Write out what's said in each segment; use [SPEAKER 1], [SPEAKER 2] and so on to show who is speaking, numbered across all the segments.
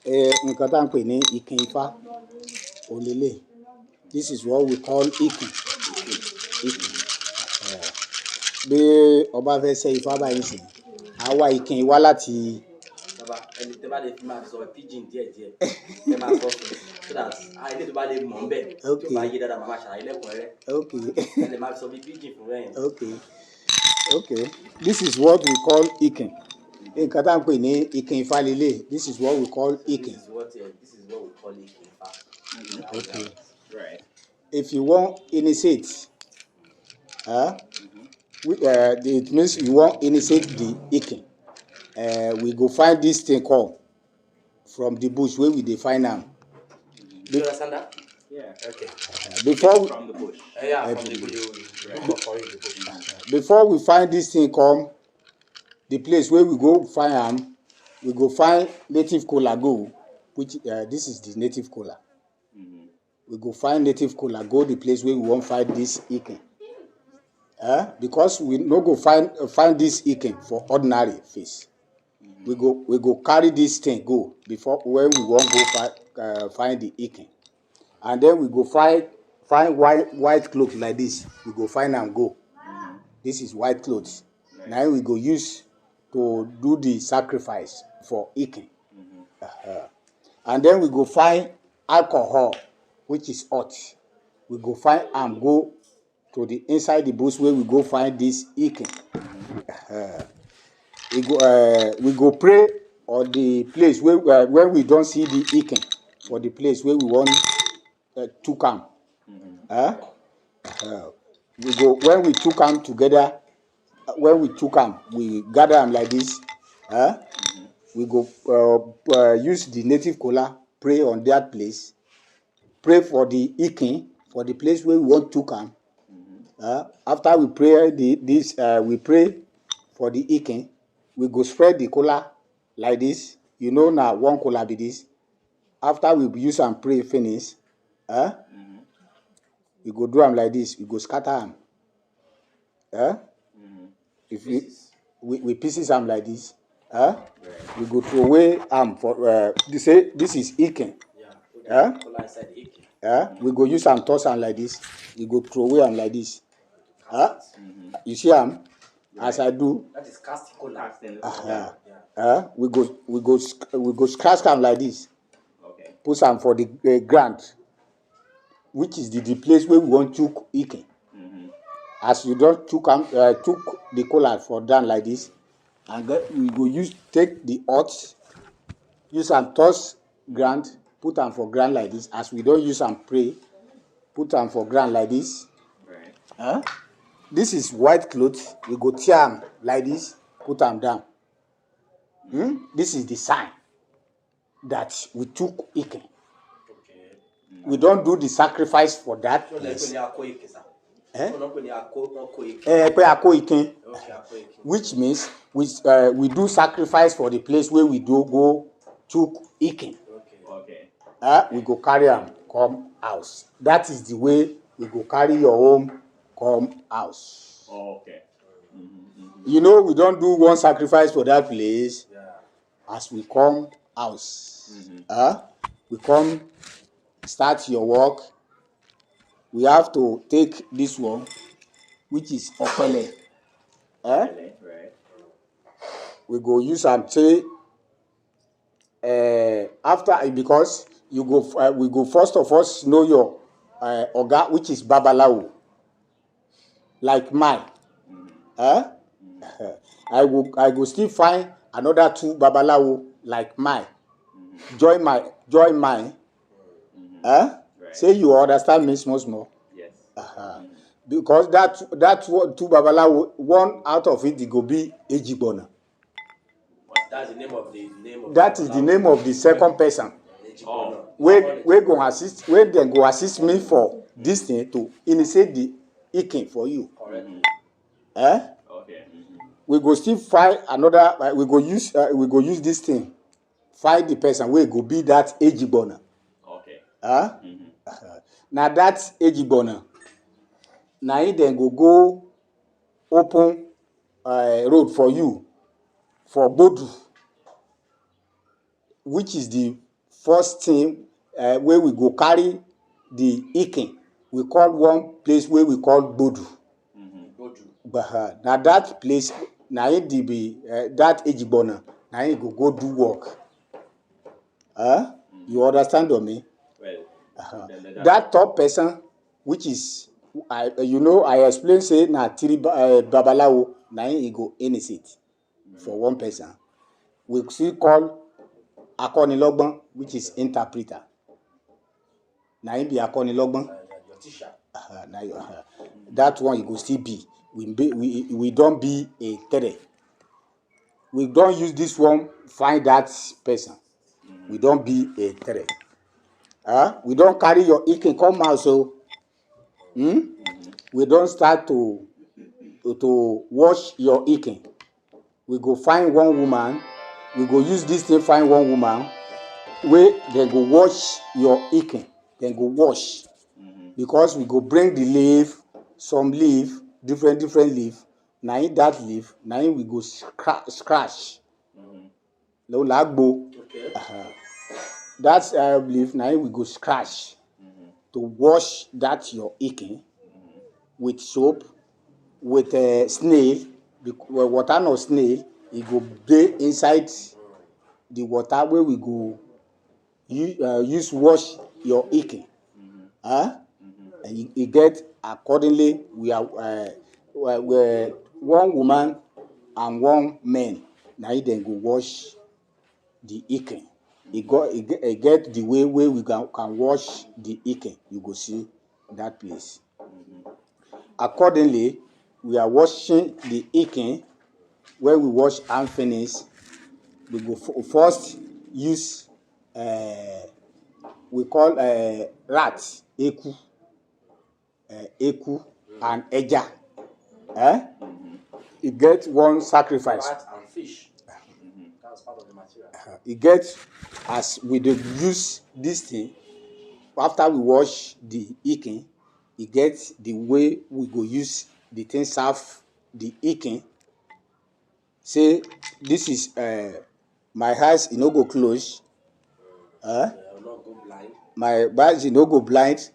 [SPEAKER 1] nǹkan tá ń pè ní ìkìn Ifá òlélẹ̀. This is what we call ìkìn. Bí ọba fẹ́ ṣe Ifá báyìí sí, a wá ìkìn wá láti.
[SPEAKER 2] Baba, ẹni tẹ́ bá lè fi máa sọ pidgin díẹ̀ ẹ máa sọ fún so that ilé tó bá lè mọ̀ ń bẹ̀ tó bá yé dáadáa máa ṣàlàyé lẹ́kùnrẹ́rẹ́. Ẹ lè máa sọ bí pidgin fún rẹ̀.
[SPEAKER 1] Okay. This is what we call ìkìn. Nǹkan tá ń pè ní ìkìn Ifá lélẹ̀. This is what we call ìkìn.
[SPEAKER 2] This is what we call ìkìn Ifá.
[SPEAKER 1] Okay. Right. If you want initiate, it means you want initiate the ìkìn. We go find this thing called from the bush where we define them.
[SPEAKER 2] Do you understand that?
[SPEAKER 1] Yeah.
[SPEAKER 2] Okay.
[SPEAKER 1] From the bush.
[SPEAKER 2] Yeah, from the bush.
[SPEAKER 1] Before we find this thing come, the place where we go find them, we go find native kola go, which this is the native kola. We go find native kola go the place where we won't find this ìkìn. Because we no go find this ìkìn for ordinary face. We go carry this thing go before when we won't go find the ìkìn. And then we go find white clothes like this. We go find and go. This is white clothes. Now we go use to do the sacrifice for ìkìn. And then we go find alcohol, which is hot. We go find and go to the inside the bush where we go find this ìkìn. We go pray on the place where we don't see the ìkìn, for the place where we want to come. We go when we two come together. When we two come, we gather them like this. We go use the native kola, pray on that place. Pray for the ìkìn, for the place where we want to come. After we pray we pray for the ìkìn. We go spread the kola like this. You know now one kola be this. After we use and pray finish, we go do them like this. We go scatter them. If we pieces them like this, we go throw away for this is ìkìn.
[SPEAKER 2] Kola inside the ìkìn.
[SPEAKER 1] We go use and toss them like this. We go throw away them like this. You see them? As I do.
[SPEAKER 2] That is cast kola.
[SPEAKER 1] We go scratch them like this.
[SPEAKER 2] Okay.
[SPEAKER 1] Put them for the ground, which is the place where we want to ìkìn. As you don't took the kola for down like this, and then we go take the hot, use and toss ground, put them for ground like this. As we don't use and pray, put them for ground like this. Right. This is white clothes. We go tear them like this, put them down. This is the sign that we took ìkìn.
[SPEAKER 2] Okay.
[SPEAKER 1] We don't do the sacrifice for that place. Which means we do sacrifice for the place where we do go took ìkìn.
[SPEAKER 2] Okay.
[SPEAKER 1] We go carry them come house. That is the way we go carry your home come house.
[SPEAKER 2] Okay.
[SPEAKER 1] You know, we don't do one sacrifice for that place. As we come house, we come start your work. We have to take this one, which is opele.
[SPEAKER 2] Right.
[SPEAKER 1] We go use and say after, because you go we go first of all know your oga, which is Babalawo, like mine. I go still find another two Babalawo like mine. Join mine. Right. Say you understand me small.
[SPEAKER 2] Yes.
[SPEAKER 1] Because that two Babalawo, one out of it go be Ejibona.
[SPEAKER 2] That's the name of the
[SPEAKER 1] That is the name of the second person. We go assist. When they go assist me for this thing to initiate the ìkìn for you.
[SPEAKER 2] Correctly.
[SPEAKER 1] Okay. We go still find another. We go use this thing. Find the person where go be that Ejibona.
[SPEAKER 2] Okay.
[SPEAKER 1] Now that Ejibona. Now he then go open road for you for Bodu, which is the first thing where we go carry the ikin, we call one place where we call Bodu. Now that place, now it be that Ejibona, now you go do work. You understand me?
[SPEAKER 2] Well,
[SPEAKER 1] that top person, which is I explain say na three babalawo, now he go innocent for one person. We still call Akonilogban, which is interpreter. Now he be Akonilogban.
[SPEAKER 2] your teacher.
[SPEAKER 1] That one he go still be. We don't be a tere. We don't use this one find that person. We don't be a tere. We don't carry your ikin come out so. We don't start to wash your ikin. We go find one woman. We go use this thing find one woman. Where they go wash your ikin. Then go wash. Because we go bring the leaf, some leaf, different leaf. Now in that leaf, now we go scratch. No lagbo.
[SPEAKER 2] Okay.
[SPEAKER 1] That's leaf. Now we go scratch to wash that your ikin with soap, with snail, water no snail. It go dey inside the water where we go use wash your ikin. And you get accordingly. We are we're one woman and one man. Now you then go wash the ikin. It get the way where we can wash the ikin. You go see that place. Accordingly, we are washing the ikin. When we wash and finish, we go first use we call rat, eku, and eja. It gets one sacrifice.
[SPEAKER 2] Rat and fish. That's part of the material.
[SPEAKER 1] It gets as we do use this thing after we wash the ikin. It gets the way we go use the thing serve the ikin. Say this is my eyes, no go close.
[SPEAKER 2] Not go blind.
[SPEAKER 1] My eyes, no go blind.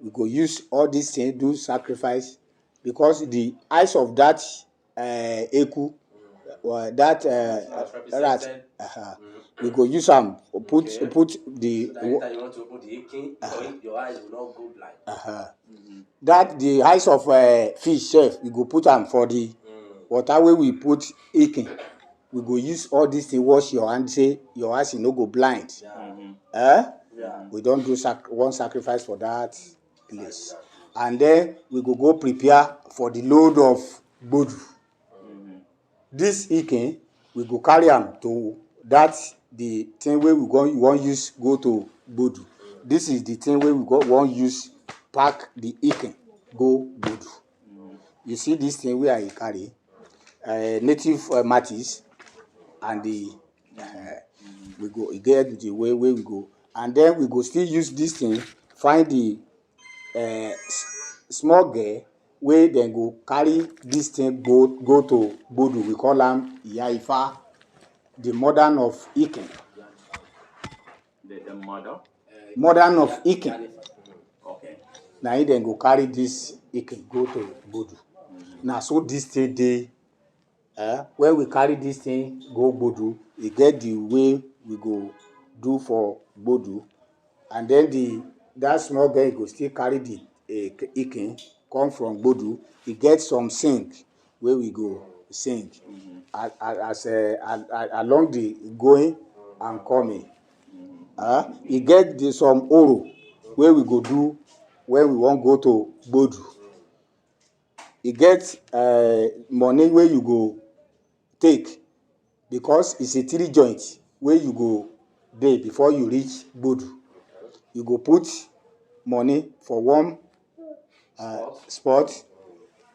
[SPEAKER 1] We go use all these things, do sacrifice, because the eyes of that eku, that rat, we go use them. Put the.
[SPEAKER 2] So that anytime you want to open the ikin, your eyes will not go blind.
[SPEAKER 1] That the eyes of fish self, we go put them for the water where we put ikin. We go use all this to wash your hand. Say your eyes no go blind.
[SPEAKER 2] Yeah.
[SPEAKER 1] We don't do one sacrifice for that place, and then we go prepare for the load of bodu. This ikin we go carry them to that the thing where we want use go to bodu. This is the thing where we want use pack the ikin go bodu. You see this thing where I carry native mates, and the we go get the way where we go, and then we go still use this thing find the small girl where then go carry this thing go to bodu. We call them Yaifa, the mother of ikin.
[SPEAKER 2] The mother?
[SPEAKER 1] Mother of ikin.
[SPEAKER 2] Okay.
[SPEAKER 1] Now he then go carry this ikin go to bodu. Now so this thing dey. When we carry this thing go bodu, we get the way we go do for bodu, and then that small girl go still carry the ikin come from bodu. He get some sink where we go sing as along the going and coming. He get some oro where we go do when we want go to bodu. He get money where you go take, because it's a 3 joint where you go dey before you reach bodu. You go put money for one spot,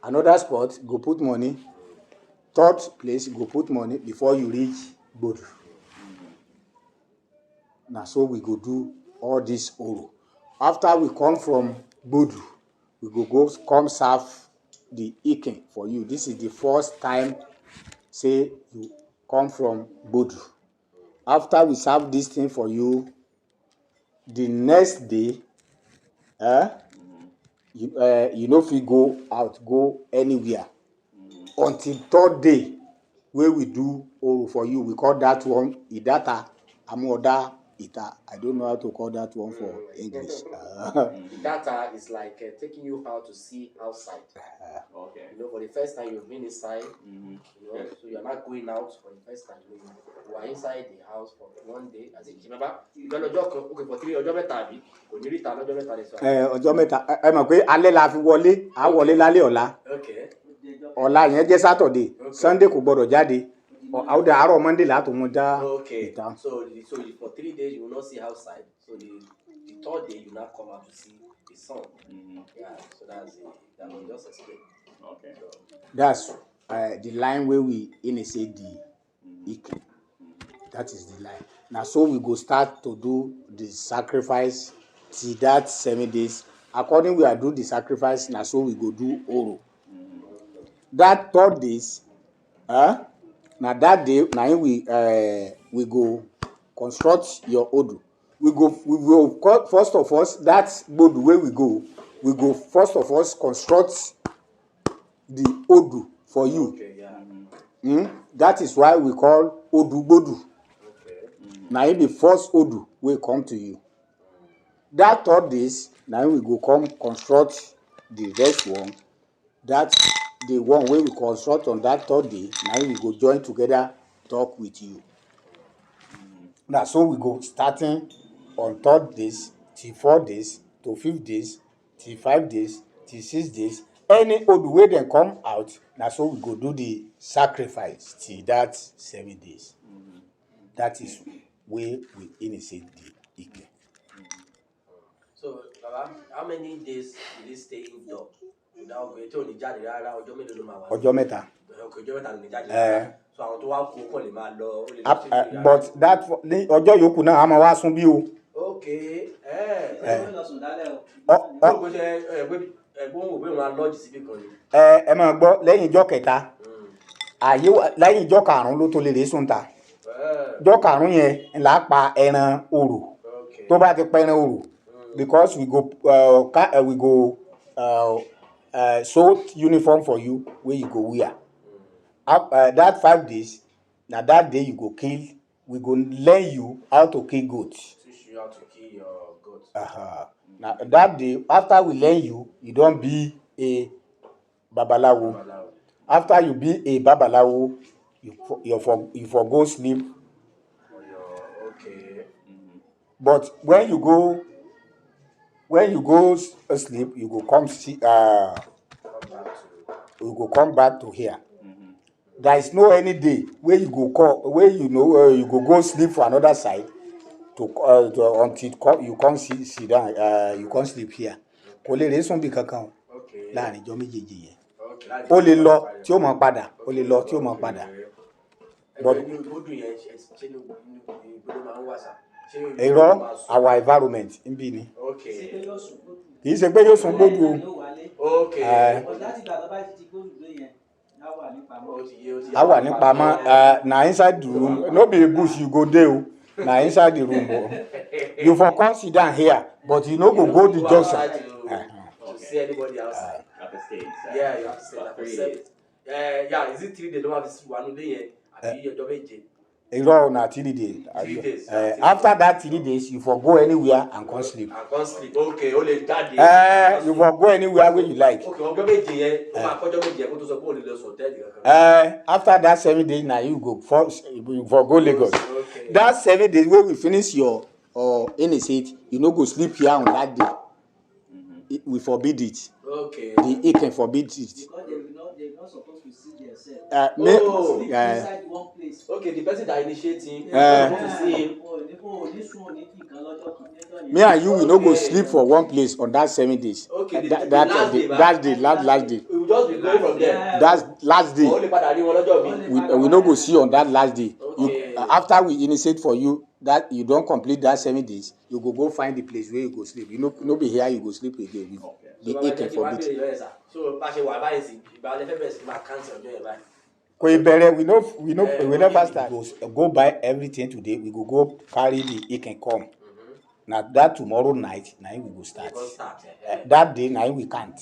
[SPEAKER 1] another spot go put money, third place go put money before you reach bodu. Now so we go do all this oro. After we come from bodu, we go come serve the ikin for you. This is the first time say you come from bodu. after we serve this thing for you, the next day, you know if we go out, go anywhere until third day where we do oro for you. We call that one idata amoda ita. I don't know how to call that one for English.
[SPEAKER 2] Data is like taking you out to see outside. Okay. You know, for the first time you've been inside, you know, so you're not going out for the first time. You are inside the house for 1 day. As in, remember, you don't okay for 3 ọjọ́ mẹ́ta àbí kò ní ríta lọ́jọ́ mẹ́ta lè sọ.
[SPEAKER 1] Ọjọ́ mẹ́ta ẹ mọ̀ pé alẹ́ la fi wọlé, a wọlé lálẹ́ ọ̀la.
[SPEAKER 2] Okay.
[SPEAKER 1] Ọ̀la yẹn jẹ́ Saturday, Sunday kò gbọdọ̀ jáde. Àwọn àárọ̀ Monday la tó mú dá ìta.
[SPEAKER 2] So for 3 days you will not see outside. So the third day you now come out to see the sun. Yeah, so that's it. That will just explain. Okay. So,
[SPEAKER 1] that's the line where we initiate the Ike. That is the line. Now, so we go start to do the sacrifice till that 7 days. According we are do the sacrifice, now so we go do oro. That 3rd days, now that day, now we go construct your odu. We will first of all, that's both the way we go first of all construct the odu for you.
[SPEAKER 2] okay, yeah.
[SPEAKER 1] That is why we call odu bodu. Okay. Now it be first odu will come to you. That 3rd days, now we go come construct the rest one. That's the one where we construct on that 3rd day. Now we go join together, talk with you. Now so we go starting on 3rd days till 4 days to 5th days till 5 days till 6 days. Any old way they come out, now so we go do the sacrifice till that 7 days. That is where we initiate the Ike.
[SPEAKER 2] So, Baba, how many days did he stay indoor? Without going to the jáde rárá ọjọ́ mélòó ló máa wà?
[SPEAKER 1] Ọjọ́ mẹ́ta.
[SPEAKER 2] Ọjọ́ mẹ́ta ló ní jáde rárá. So àwọn tó wá kó kàn lè máa lọ.
[SPEAKER 1] But that ọjọ́ yòókù náà a máa wá sùn bí o.
[SPEAKER 2] Okay.
[SPEAKER 1] Ẹ máa gbọ́ lẹ́yìn ìjọ́ kẹta lẹ́yìn ìjọ́ karùn-ún ló tó lè rè sùn ta. Ìjọ́ karùn-ún yẹn là á pa ẹran orò. Tó bá ti pa ẹran orò because we go sew uniform for you where you go wear. That 5 days, now that day you go kill. We go learn you how to kill goats.
[SPEAKER 2] Teach you how to kill your goats.
[SPEAKER 1] Now that day, after we learn you, you don't be a babalawo. After you be a babalawo, you forgo sleep.
[SPEAKER 2] Okay.
[SPEAKER 1] But when you go sleep, you go come see. You go come back to here. There is no any day where you go call, where you know you go sleep for another side until you come sit down. You come sleep here. Kò lè rè sùn bí kankan láàrin ọjọ́ méjèèjì yẹn. Ó lè lọ tí ó máa padà. Ó lè lọ tí ó máa padà. But our environment ń bí ni. Kì í ṣe pé yóò sùn gbódù o. I want na inside the room. No be a bush you go there. Na inside the room. You for come sit down here, but you no go the junction.
[SPEAKER 2] To see anybody outside. At the stage. Yeah, you have to say that for 7. Yeah, is it 3 days? Don't have this one day.
[SPEAKER 1] Na 3 days.
[SPEAKER 2] 3 days.
[SPEAKER 1] After that 3 days, you for go anywhere and come sleep.
[SPEAKER 2] And come sleep. Okay, only that day.
[SPEAKER 1] You for go anywhere where you like.
[SPEAKER 2] Okay,
[SPEAKER 1] after that 7 days, now you go for go Lagos. Okay. That 7 days when we finish your initiate, you no go sleep here on that day. We forbid it.
[SPEAKER 2] Okay.
[SPEAKER 1] The can forbid it.
[SPEAKER 3] Because they're not supposed to see themselves.
[SPEAKER 2] Sleep inside one place. Okay, the person that initiating,
[SPEAKER 3] to see him.
[SPEAKER 1] Me and you will not go sleep for one place on that 7 days.
[SPEAKER 2] Okay,
[SPEAKER 1] last day.
[SPEAKER 2] We will just be going from there.
[SPEAKER 1] That's last day. We not go see on that last day.
[SPEAKER 2] Okay.
[SPEAKER 1] After we initiate for you, that you don't complete that 7 days, you go find the place where you go sleep. You no be here, you go sleep again. The can forbid.
[SPEAKER 2] So,
[SPEAKER 1] We never start. Go buy everything today. We go carry the it can come. Now that tomorrow night, now we go start. That day, now we can't.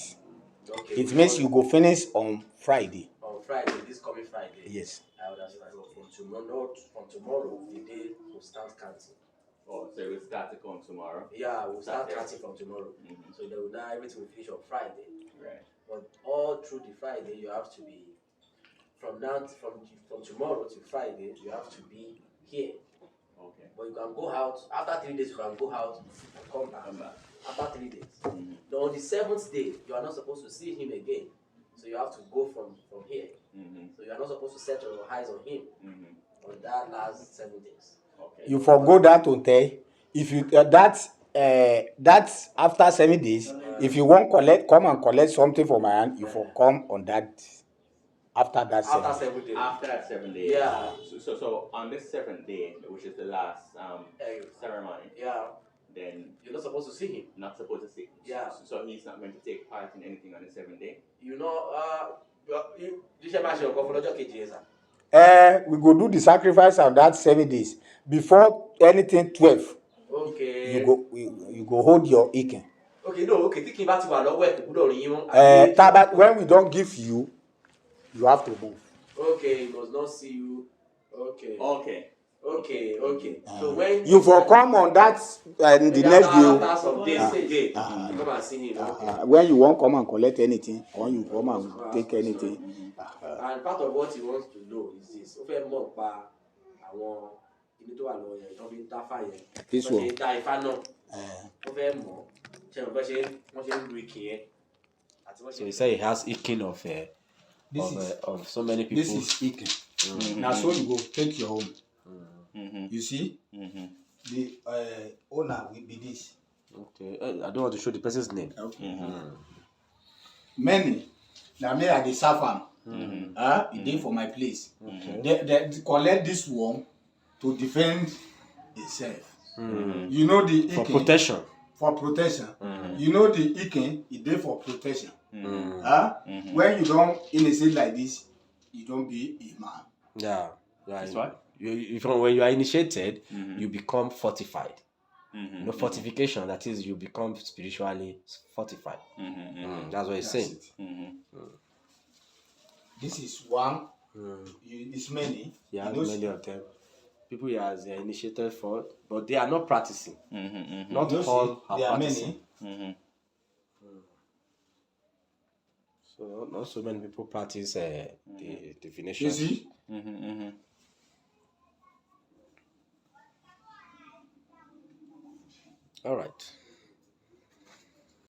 [SPEAKER 2] Okay,
[SPEAKER 1] it means you go finish on Friday.
[SPEAKER 2] On Friday, this coming Friday.
[SPEAKER 1] Yes.
[SPEAKER 2] I understand. From tomorrow, the day we'll start counting.
[SPEAKER 4] Oh, so we'll start to count tomorrow?
[SPEAKER 2] Yeah, we'll start counting from tomorrow. So now everything will finish on Friday.
[SPEAKER 4] Right.
[SPEAKER 2] But all through the Friday, you have to be from tomorrow to Friday. You have to be here.
[SPEAKER 4] Okay.
[SPEAKER 2] But you can go out after 3 days. You can go out and come back. After 3 days. Then on the 7th day, you are not supposed to see him again. So you have to go from here. So you are not supposed to set your eyes on him on that last 7 days.
[SPEAKER 4] Okay.
[SPEAKER 1] You forgo that hotel. If you that's after 7 days. If you want come and collect something from my hand, you for come on that after that 7 days.
[SPEAKER 4] After that 7 days.
[SPEAKER 2] Yeah.
[SPEAKER 4] So on this 7th day, which is the last ceremony.
[SPEAKER 2] Yeah.
[SPEAKER 4] Then
[SPEAKER 2] you're not supposed to see him.
[SPEAKER 4] Not supposed to see him.
[SPEAKER 2] Yeah.
[SPEAKER 4] So he's not going to take part in anything on the 7th day.
[SPEAKER 2] You know,
[SPEAKER 1] we go do the sacrifice of that 7 days. Before anything 12.
[SPEAKER 2] Okay.
[SPEAKER 1] You go hold your ikin.
[SPEAKER 2] Okay, no, okay. Thinking about
[SPEAKER 1] when we don't give you, you have to move.
[SPEAKER 2] Okay, he must not see you. Okay. So when
[SPEAKER 1] you for come on that the next
[SPEAKER 2] day, come and see him.
[SPEAKER 1] When you won't come and collect anything, or you come and take anything.
[SPEAKER 2] And part of what he wants to know is this.
[SPEAKER 1] This one.
[SPEAKER 2] So he said he has ikin of so many people.
[SPEAKER 1] This is ikin. Now so you go take your own. You see? The owner will be this.
[SPEAKER 2] Okay. I don't want to show the person's name.
[SPEAKER 1] Okay. Many. Now me at the Safam. It did for my place. Okay. They collect this one to defend itself. You know the
[SPEAKER 2] for protection.
[SPEAKER 1] For protection. You know the ikin, it did for protection. When you don't innocent like this, you don't be a man.
[SPEAKER 2] Yeah. That's right. When you are initiated, you become fortified. You know, fortification, that is, you become spiritually fortified. That's what he's saying.
[SPEAKER 1] This is one. It's many.
[SPEAKER 2] Yeah, many of them. People he has initiated for, but they are not practicing. Not all are practicing. So not so many people practice the divination.
[SPEAKER 1] You see?
[SPEAKER 2] All right.